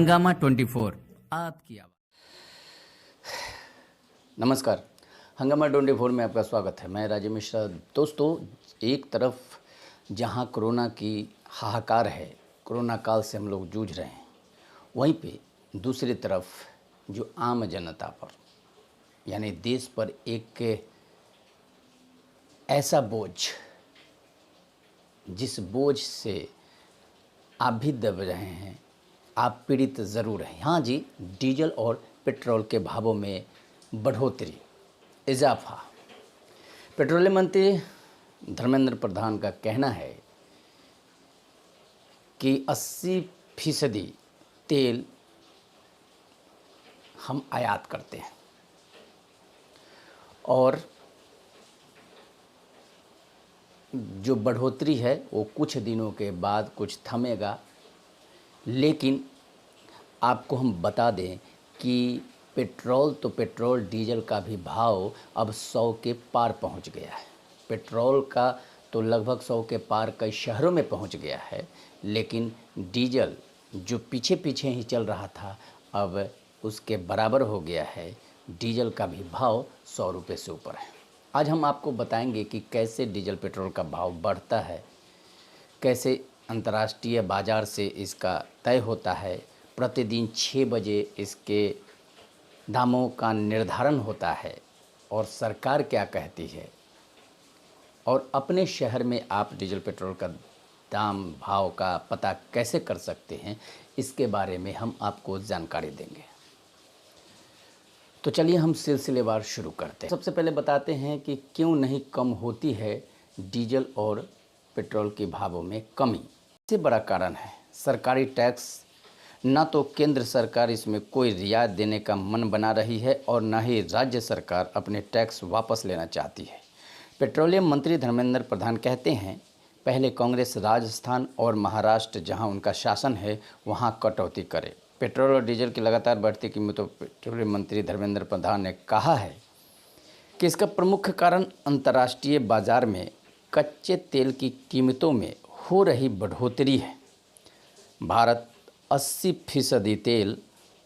हंगामा 24 आपकी आवाज़। नमस्कार, हंगामा 24 में आपका स्वागत है। मैं राजीव मिश्रा। दोस्तों, एक तरफ जहां कोरोना की हाहाकार है, कोरोना काल से हम लोग जूझ रहे हैं, वहीं पे दूसरी तरफ जो आम जनता पर यानी देश पर एक ऐसा बोझ, जिस बोझ से आप भी दब रहे हैं, आप पीड़ित ज़रूर हैं। हाँ जी, डीजल और पेट्रोल के भावों में बढ़ोतरी, इजाफा। पेट्रोलियम मंत्री धर्मेंद्र प्रधान का कहना है कि 80% तेल हम आयात करते हैं और जो बढ़ोतरी है वो कुछ दिनों के बाद कुछ थमेगा। लेकिन आपको हम बता दें कि पेट्रोल डीजल का भी भाव अब 100 के पार पहुंच गया है। पेट्रोल का तो लगभग 100 के पार कई शहरों में पहुंच गया है, लेकिन डीजल जो पीछे पीछे ही चल रहा था अब उसके बराबर हो गया है। डीजल का भी भाव 100 रुपये से ऊपर है। आज हम आपको बताएंगे कि कैसे डीजल पेट्रोल का भाव बढ़ता है, कैसे अंतर्राष्ट्रीय बाज़ार से इसका तय होता है, प्रतिदिन 6 बजे इसके दामों का निर्धारण होता है और सरकार क्या कहती है, और अपने शहर में आप डीजल पेट्रोल का दाम भाव का पता कैसे कर सकते हैं, इसके बारे में हम आपको जानकारी देंगे। तो चलिए हम सिलसिलेवार शुरू करते हैं। सबसे पहले बताते हैं कि क्यों नहीं कम होती है डीजल और पेट्रोल के भावों में कमी। इससे बड़ा कारण है सरकारी टैक्स। ना तो केंद्र सरकार इसमें कोई रियायत देने का मन बना रही है और ना ही राज्य सरकार अपने टैक्स वापस लेना चाहती है। पेट्रोलियम मंत्री धर्मेंद्र प्रधान कहते हैं, पहले कांग्रेस राजस्थान और महाराष्ट्र जहां उनका शासन है वहां कटौती करे। पेट्रोल और डीजल की लगातार बढ़ती कीमतों पर पेट्रोलियम मंत्री धर्मेंद्र प्रधान ने कहा है कि इसका प्रमुख कारण अंतर्राष्ट्रीय बाजार में कच्चे तेल की कीमतों में हो रही बढ़ोतरी है। भारत 80% तेल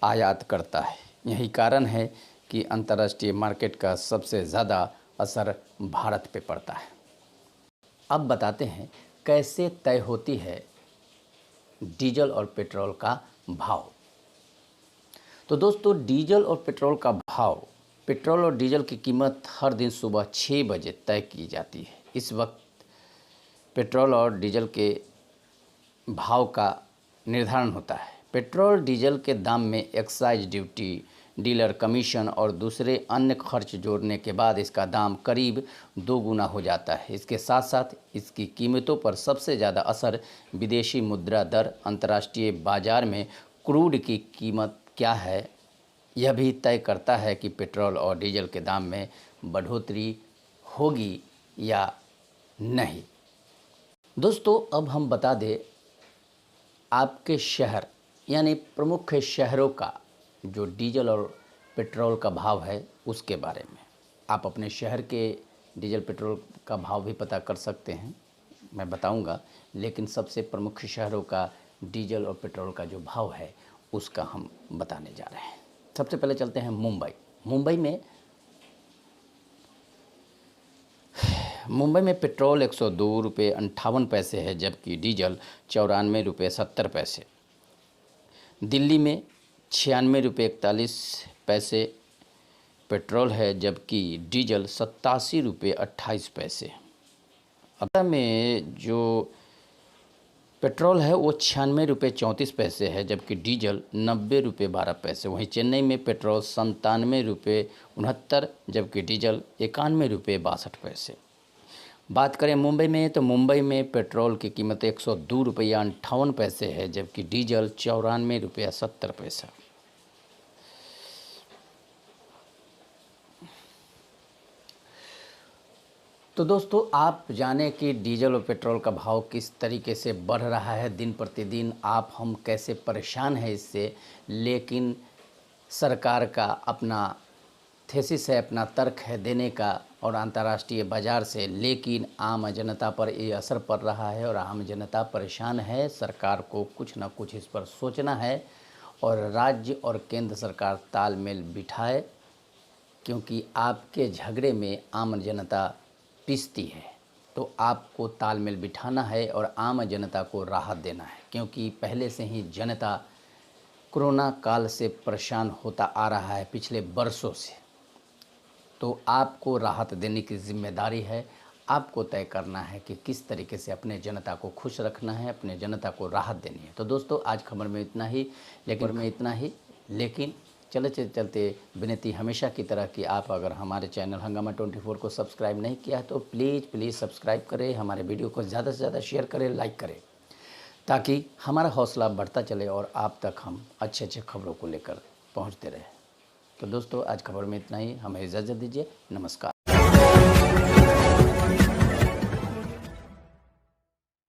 आयात करता है। यही कारण है कि अंतर्राष्ट्रीय मार्केट का सबसे ज़्यादा असर भारत पे पड़ता है। अब बताते हैं कैसे तय होती है डीजल और पेट्रोल का भाव। तो दोस्तों, डीजल और पेट्रोल का भाव, पेट्रोल और डीजल की कीमत हर दिन सुबह 6 बजे तय की जाती है। इस वक्त पेट्रोल और डीजल के भाव का निर्धारण होता है। पेट्रोल डीजल के दाम में एक्साइज ड्यूटी, डीलर कमीशन और दूसरे अन्य खर्च जोड़ने के बाद इसका दाम करीब 2 गुना हो जाता है। इसके साथ साथ इसकी कीमतों पर सबसे ज़्यादा असर विदेशी मुद्रा दर, अंतर्राष्ट्रीय बाज़ार में क्रूड की कीमत क्या है, यह भी तय करता है कि पेट्रोल और डीजल के दाम में बढ़ोतरी होगी या नहीं। दोस्तों, अब हम बता दें आपके शहर यानी प्रमुख शहरों का जो डीजल और पेट्रोल का भाव है उसके बारे में। आप अपने शहर के डीजल पेट्रोल का भाव भी पता कर सकते हैं, मैं बताऊंगा, लेकिन सबसे प्रमुख शहरों का डीजल और पेट्रोल का जो भाव है उसका हम बताने जा रहे हैं। सबसे पहले चलते हैं मुंबई में पेट्रोल 102 रुपये 58 पैसे है, जबकि डीजल 94 रुपये 70 पैसे। दिल्ली में 96 रुपये 41 पैसे पेट्रोल है, जबकि डीजल 87 रुपये 28 पैसे। अब में जो पेट्रोल है वो 96 रुपये 34 पैसे है, जबकि डीजल 90 रुपये 12 पैसे। वहीं चेन्नई में पेट्रोल 97 रुपये 69, जबकि डीजल 91 रुपये 62 पैसे। बात करें मुंबई में, तो मुंबई में पेट्रोल की कीमत 102 रुपया 58 पैसे है, जबकि डीजल 94 रुपया 70 पैसा। तो दोस्तों, आप जाने कि डीजल और पेट्रोल का भाव किस तरीके से बढ़ रहा है दिन प्रतिदिन, आप हम कैसे परेशान हैं इससे, लेकिन सरकार का अपना थेसिस है, अपना तर्क है देने का और अंतर्राष्ट्रीय बाज़ार से, लेकिन आम जनता पर ये असर पड़ रहा है और आम जनता परेशान है। सरकार को कुछ ना कुछ इस पर सोचना है और राज्य और केंद्र सरकार तालमेल बिठाए, क्योंकि आपके झगड़े में आम जनता पिसती है। तो आपको तालमेल बिठाना है और आम जनता को राहत देना है, क्योंकि पहले से ही जनता कोरोना काल से परेशान होता आ रहा है पिछले बरसों से। तो आपको राहत देने की जिम्मेदारी है। आपको तय करना है कि किस तरीके से अपने जनता को खुश रखना है, अपने जनता को राहत देनी है। तो दोस्तों, आज खबर में इतना ही, लेकिन चलते चलते विनती हमेशा की तरह कि आप अगर हमारे चैनल हंगामा 24 को सब्सक्राइब नहीं किया है तो प्लीज़ सब्सक्राइब करें, हमारे वीडियो को ज़्यादा से ज़्यादा शेयर करें, लाइक करें, ताकि हमारा हौसला बढ़ता चले और आप तक हम अच्छे खबरों को लेकर पहुंचते रहें। तो दोस्तों, आज खबर में इतना ही। हमें इजाज़त दीजिए। नमस्कार।